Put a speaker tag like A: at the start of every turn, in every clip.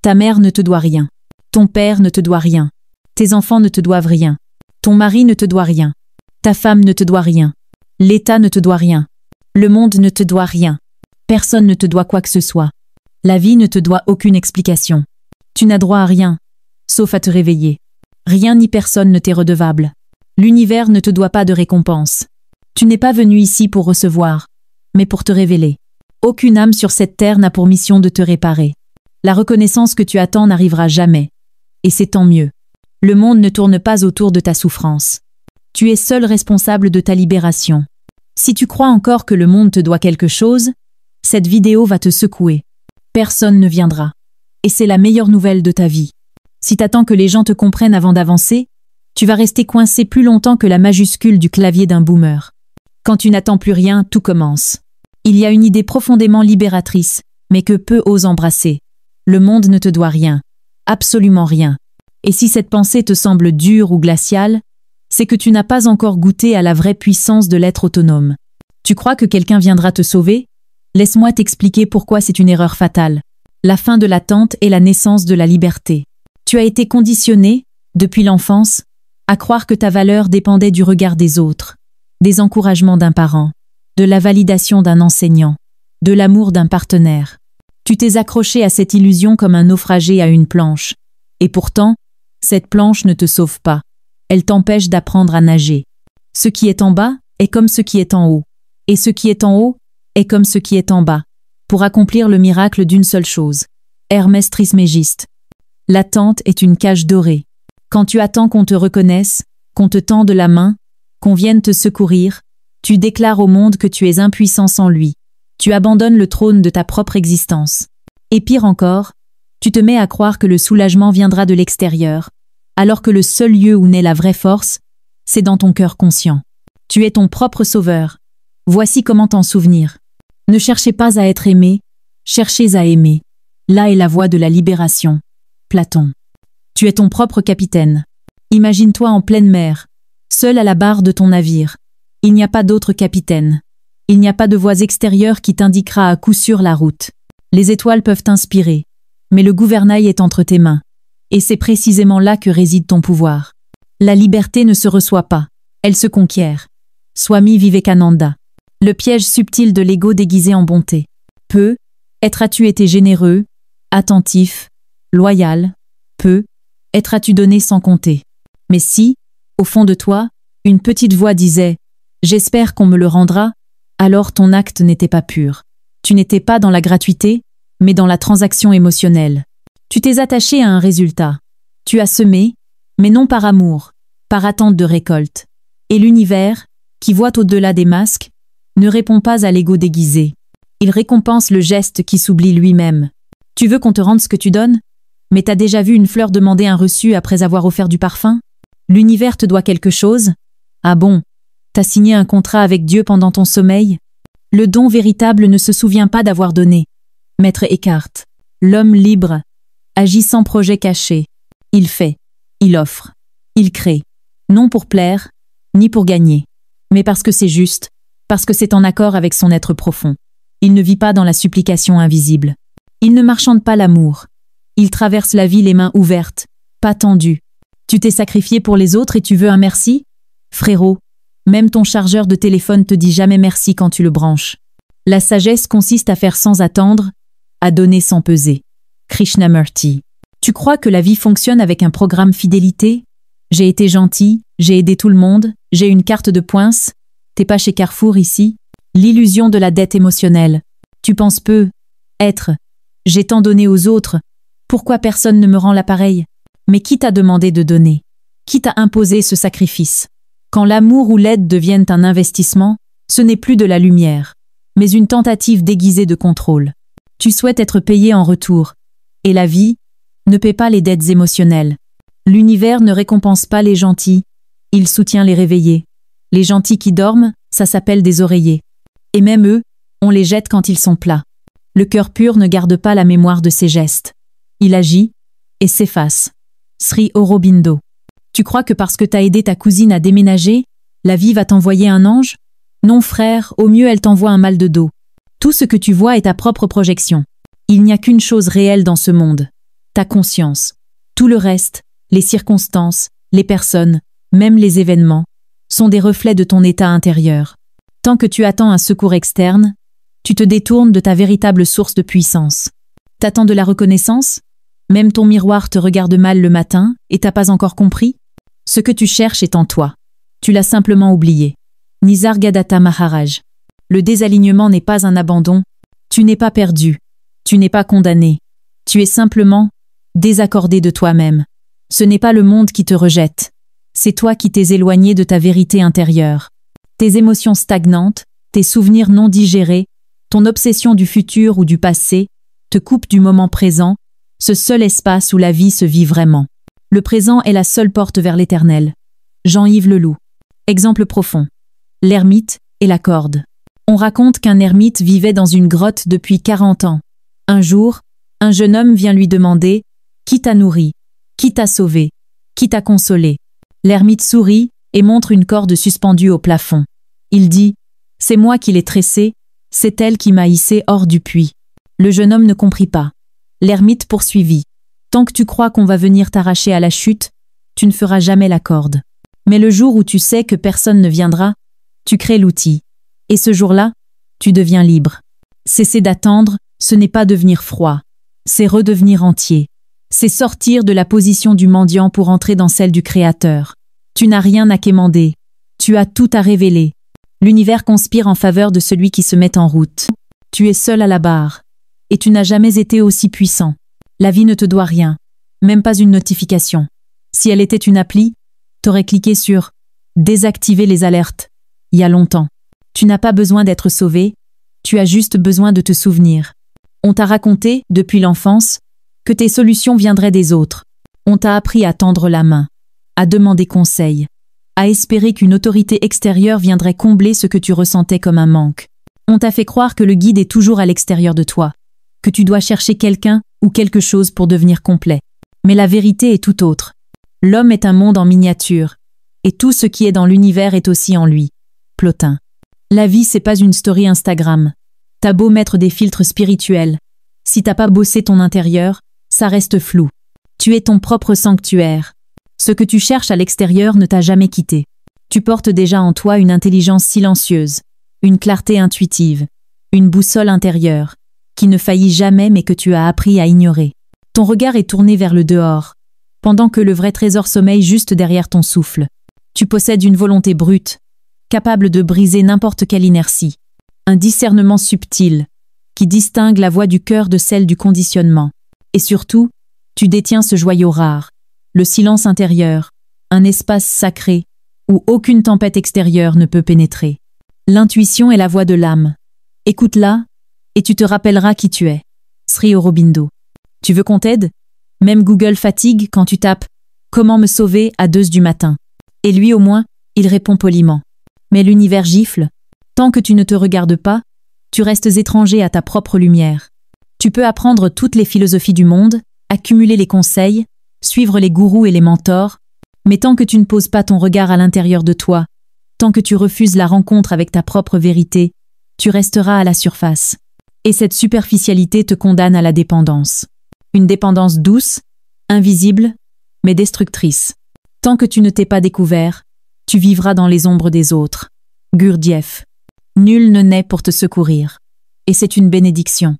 A: Ta mère ne te doit rien. Ton père ne te doit rien. Tes enfants ne te doivent rien. Ton mari ne te doit rien. Ta femme ne te doit rien. L'État ne te doit rien. Le monde ne te doit rien. Personne ne te doit quoi que ce soit. La vie ne te doit aucune explication. Tu n'as droit à rien, sauf à te réveiller. Rien ni personne ne t'est redevable. L'univers ne te doit pas de récompense. Tu n'es pas venu ici pour recevoir, mais pour te révéler. Aucune âme sur cette terre n'a pour mission de te réparer. La reconnaissance que tu attends n'arrivera jamais. Et c'est tant mieux. Le monde ne tourne pas autour de ta souffrance. Tu es seul responsable de ta libération. Si tu crois encore que le monde te doit quelque chose, cette vidéo va te secouer. Personne ne viendra. Et c'est la meilleure nouvelle de ta vie. Si t'attends que les gens te comprennent avant d'avancer, tu vas rester coincé plus longtemps que la majuscule du clavier d'un boomer. Quand tu n'attends plus rien, tout commence. Il y a une idée profondément libératrice, mais que peu osent embrasser. Le monde ne te doit rien. Absolument rien. Et si cette pensée te semble dure ou glaciale, c'est que tu n'as pas encore goûté à la vraie puissance de l'être autonome. Tu crois que quelqu'un viendra te sauver? Laisse-moi t'expliquer pourquoi c'est une erreur fatale. La fin de l'attente est la naissance de la liberté. Tu as été conditionné, depuis l'enfance, à croire que ta valeur dépendait du regard des autres, des encouragements d'un parent, de la validation d'un enseignant, de l'amour d'un partenaire. Tu t'es accroché à cette illusion comme un naufragé à une planche. Et pourtant, cette planche ne te sauve pas. Elle t'empêche d'apprendre à nager. Ce qui est en bas est comme ce qui est en haut. Et ce qui est en haut est comme ce qui est en bas. Pour accomplir le miracle d'une seule chose. Hermès Trismégiste. L'attente est une cage dorée. Quand tu attends qu'on te reconnaisse, qu'on te tende la main, qu'on vienne te secourir, tu déclares au monde que tu es impuissant sans lui. Tu abandonnes le trône de ta propre existence. Et pire encore, tu te mets à croire que le soulagement viendra de l'extérieur, alors que le seul lieu où naît la vraie force, c'est dans ton cœur conscient. Tu es ton propre sauveur. Voici comment t'en souvenir. Ne cherchez pas à être aimé, cherchez à aimer. Là est la voie de la libération. Platon. Tu es ton propre capitaine. Imagine-toi en pleine mer, seul à la barre de ton navire. Il n'y a pas d'autre capitaine. Il n'y a pas de voix extérieure qui t'indiquera à coup sûr la route. Les étoiles peuvent t'inspirer, mais le gouvernail est entre tes mains. Et c'est précisément là que réside ton pouvoir. La liberté ne se reçoit pas, elle se conquiert. Swami Vivekananda. Le piège subtil de l'ego déguisé en bonté. Peu, as-tu été généreux, attentif, loyal, peu, as-tu donné sans compter. Mais si, au fond de toi, une petite voix disait « J'espère qu'on me le rendra », alors ton acte n'était pas pur. Tu n'étais pas dans la gratuité, mais dans la transaction émotionnelle. Tu t'es attaché à un résultat. Tu as semé, mais non par amour, par attente de récolte. Et l'univers, qui voit au-delà des masques, ne répond pas à l'ego déguisé. Il récompense le geste qui s'oublie lui-même. Tu veux qu'on te rende ce que tu donnes? Mais t'as déjà vu une fleur demander un reçu après avoir offert du parfum? L'univers te doit quelque chose? Ah bon? T'as signé un contrat avec Dieu pendant ton sommeil? Le don véritable ne se souvient pas d'avoir donné. Maître Eckhart. L'homme libre agit sans projet caché. Il fait, il offre, il crée. Non pour plaire, ni pour gagner. Mais parce que c'est juste, parce que c'est en accord avec son être profond. Il ne vit pas dans la supplication invisible. Il ne marchande pas l'amour. Il traverse la vie les mains ouvertes, pas tendues. Tu t'es sacrifié pour les autres et tu veux un merci? Frérot, même ton chargeur de téléphone te dit jamais merci quand tu le branches. La sagesse consiste à faire sans attendre, à donner sans peser. Krishnamurti. Tu crois que la vie fonctionne avec un programme fidélité? J'ai été gentil, j'ai aidé tout le monde, j'ai une carte de points. T'es pas chez Carrefour ici? L'illusion de la dette émotionnelle. Tu penses peu. Être. J'ai tant donné aux autres. Pourquoi personne ne me rend l'appareil? Mais qui t'a demandé de donner? Qui t'a imposé ce sacrifice? Quand l'amour ou l'aide deviennent un investissement, ce n'est plus de la lumière, mais une tentative déguisée de contrôle. Tu souhaites être payé en retour. Et la vie ne paie pas les dettes émotionnelles. L'univers ne récompense pas les gentils, il soutient les réveillés. Les gentils qui dorment, ça s'appelle des oreillers. Et même eux, on les jette quand ils sont plats. Le cœur pur ne garde pas la mémoire de ses gestes. Il agit et s'efface. Sri Aurobindo. Tu crois que parce que t'as aidé ta cousine à déménager, la vie va t'envoyer un ange? Non frère, au mieux elle t'envoie un mal de dos. Tout ce que tu vois est ta propre projection. Il n'y a qu'une chose réelle dans ce monde. ta conscience. Tout le reste, les circonstances, les personnes, même les événements, sont des reflets de ton état intérieur. Tant que tu attends un secours externe, tu te détournes de ta véritable source de puissance. T'attends de la reconnaissance? Même ton miroir te regarde mal le matin et t'as pas encore compris? Ce que tu cherches est en toi. Tu l'as simplement oublié. Nisargadatta Maharaj. Le désalignement n'est pas un abandon. Tu n'es pas perdu. Tu n'es pas condamné. Tu es simplement désaccordé de toi-même. Ce n'est pas le monde qui te rejette. C'est toi qui t'es éloigné de ta vérité intérieure. Tes émotions stagnantes, tes souvenirs non digérés, ton obsession du futur ou du passé, te coupent du moment présent, ce seul espace où la vie se vit vraiment. Le présent est la seule porte vers l'éternel. Jean-Yves Leloup. Exemple profond. L'ermite et la corde. On raconte qu'un ermite vivait dans une grotte depuis 40 ans. Un jour, un jeune homme vient lui demander « Qui t'a nourri? Qui t'a sauvé? Qui t'a consolé ?» L'ermite sourit et montre une corde suspendue au plafond. Il dit « C'est moi qui l'ai tressée, c'est elle qui m'a hissé hors du puits. » Le jeune homme ne comprit pas. L'ermite poursuivit. « Tant que tu crois qu'on va venir t'arracher à la chute, tu ne feras jamais la corde. Mais le jour où tu sais que personne ne viendra, tu crées l'outil. Et ce jour-là, tu deviens libre. Cesser d'attendre, ce n'est pas devenir froid. C'est redevenir entier. C'est sortir de la position du mendiant pour entrer dans celle du Créateur. Tu n'as rien à quémander. Tu as tout à révéler. L'univers conspire en faveur de celui qui se met en route. Tu es seul à la barre. Et tu n'as jamais été aussi puissant. La vie ne te doit rien. Même pas une notification. Si elle était une appli, t'aurais cliqué sur « Désactiver les alertes » il y a longtemps. Tu n'as pas besoin d'être sauvé, tu as juste besoin de te souvenir. On t'a raconté, depuis l'enfance, que tes solutions viendraient des autres. On t'a appris à tendre la main, à demander conseil, à espérer qu'une autorité extérieure viendrait combler ce que tu ressentais comme un manque. On t'a fait croire que le guide est toujours à l'extérieur de toi, que tu dois chercher quelqu'un ou quelque chose pour devenir complet. Mais la vérité est tout autre. L'homme est un monde en miniature, et tout ce qui est dans l'univers est aussi en lui. Plotin. La vie, c'est pas une story Instagram. T'as beau mettre des filtres spirituels. Si t'as pas bossé ton intérieur, ça reste flou. Tu es ton propre sanctuaire. Ce que tu cherches à l'extérieur ne t'a jamais quitté. Tu portes déjà en toi une intelligence silencieuse, une clarté intuitive, une boussole intérieure, qui ne faillit jamais mais que tu as appris à ignorer. Ton regard est tourné vers le dehors, pendant que le vrai trésor sommeille juste derrière ton souffle. Tu possèdes une volonté brute, capable de briser n'importe quelle inertie. Un discernement subtil, qui distingue la voix du cœur de celle du conditionnement. Et surtout, tu détiens ce joyau rare, le silence intérieur, un espace sacré, où aucune tempête extérieure ne peut pénétrer. L'intuition est la voix de l'âme. Écoute-la, et tu te rappelleras qui tu es. Sri Aurobindo. Tu veux qu'on t'aide? Même Google fatigue quand tu tapes « Comment me sauver à 2h du matin ?» Et lui au moins, il répond poliment. Mais l'univers gifle. Tant que tu ne te regardes pas, tu restes étranger à ta propre lumière. Tu peux apprendre toutes les philosophies du monde, accumuler les conseils, suivre les gourous et les mentors, mais tant que tu ne poses pas ton regard à l'intérieur de toi, tant que tu refuses la rencontre avec ta propre vérité, tu resteras à la surface. Et cette superficialité te condamne à la dépendance. Une dépendance douce, invisible, mais destructrice. Tant que tu ne t'es pas découvert, tu vivras dans les ombres des autres. Gurdjieff. Nul ne naît pour te secourir. Et c'est une bénédiction.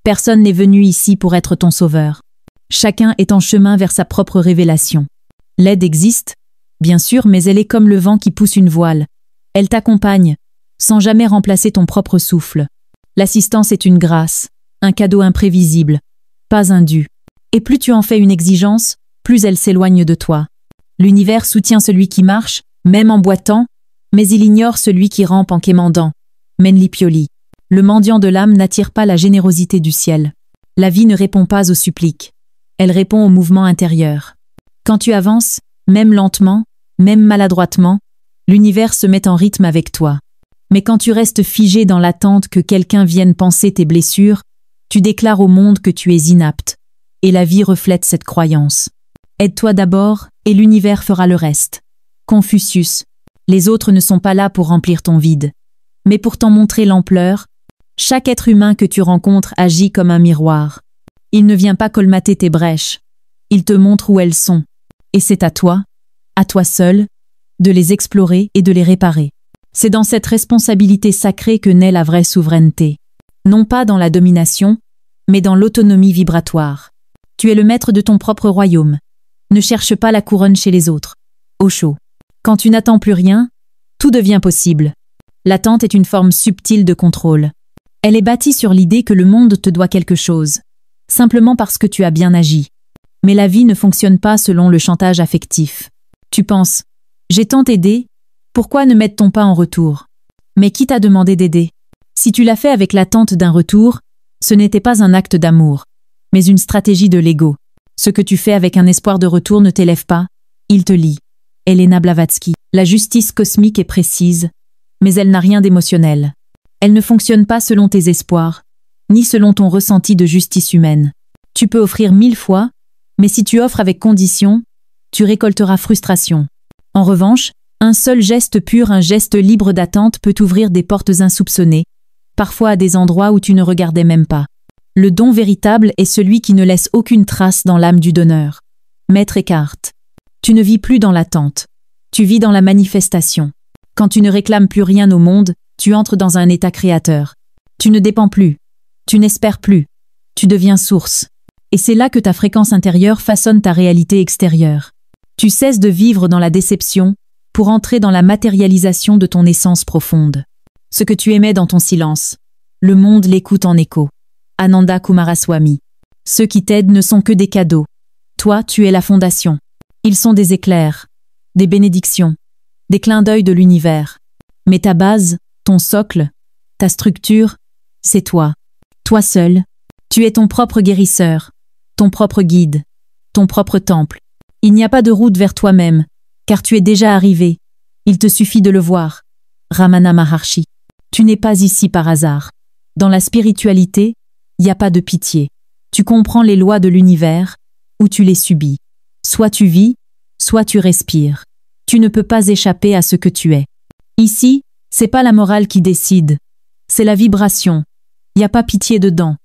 A: Personne n'est venu ici pour être ton sauveur. Chacun est en chemin vers sa propre révélation. L'aide existe, bien sûr, mais elle est comme le vent qui pousse une voile. Elle t'accompagne, sans jamais remplacer ton propre souffle. L'assistance est une grâce, un cadeau imprévisible, pas un dû. Et plus tu en fais une exigence, plus elle s'éloigne de toi. L'univers soutient celui qui marche, même en boitant, mais il ignore celui qui rampe en quémandant. Menli Pioli. Le mendiant de l'âme n'attire pas la générosité du ciel. La vie ne répond pas aux suppliques. Elle répond au mouvement intérieur. Quand tu avances, même lentement, même maladroitement, l'univers se met en rythme avec toi. Mais quand tu restes figé dans l'attente que quelqu'un vienne panser tes blessures, tu déclares au monde que tu es inapte. Et la vie reflète cette croyance. Aide-toi d'abord, et l'univers fera le reste. Confucius. Les autres ne sont pas là pour remplir ton vide, mais pour t'en montrer l'ampleur. Chaque être humain que tu rencontres agit comme un miroir. Il ne vient pas colmater tes brèches. Il te montre où elles sont. Et c'est à toi seul, de les explorer et de les réparer. C'est dans cette responsabilité sacrée que naît la vraie souveraineté. Non pas dans la domination, mais dans l'autonomie vibratoire. Tu es le maître de ton propre royaume. Ne cherche pas la couronne chez les autres. Osho. Quand tu n'attends plus rien, tout devient possible. L'attente est une forme subtile de contrôle. Elle est bâtie sur l'idée que le monde te doit quelque chose, simplement parce que tu as bien agi. Mais la vie ne fonctionne pas selon le chantage affectif. Tu penses, j'ai tant aidé, pourquoi ne m'aide-t-on pas en retour? Mais qui t'a demandé d'aider? Si tu l'as fait avec l'attente d'un retour, ce n'était pas un acte d'amour, mais une stratégie de l'ego. Ce que tu fais avec un espoir de retour ne t'élève pas, il te lie. Elena Blavatsky. La justice cosmique est précise, mais elle n'a rien d'émotionnel. Elle ne fonctionne pas selon tes espoirs, ni selon ton ressenti de justice humaine. Tu peux offrir 1000 fois, mais si tu offres avec condition, tu récolteras frustration. En revanche, un seul geste pur, un geste libre d'attente peut ouvrir des portes insoupçonnées, parfois à des endroits où tu ne regardais même pas. Le don véritable est celui qui ne laisse aucune trace dans l'âme du donneur. Maître Eckhart. Tu ne vis plus dans l'attente. Tu vis dans la manifestation. Quand tu ne réclames plus rien au monde, tu entres dans un état créateur. Tu ne dépends plus. Tu n'espères plus. Tu deviens source. Et c'est là que ta fréquence intérieure façonne ta réalité extérieure. Tu cesses de vivre dans la déception pour entrer dans la matérialisation de ton essence profonde. Ce que tu aimais dans ton silence, le monde l'écoute en écho. Ananda Kumaraswamy. Ceux qui t'aident ne sont que des cadeaux. Toi, tu es la fondation. Ils sont des éclairs, des bénédictions, des clins d'œil de l'univers. Mais ta base, ton socle, ta structure, c'est toi. Toi seul. Tu es ton propre guérisseur, ton propre guide, ton propre temple. Il n'y a pas de route vers toi-même, car tu es déjà arrivé. Il te suffit de le voir. Ramana Maharshi. Tu n'es pas ici par hasard. Dans la spiritualité, il n'y a pas de pitié. Tu comprends les lois de l'univers, ou tu les subis. Soit tu vis, soit tu respires. Tu ne peux pas échapper à ce que tu es. Ici, c'est pas la morale qui décide. C'est la vibration. Il n'y a pas pitié dedans.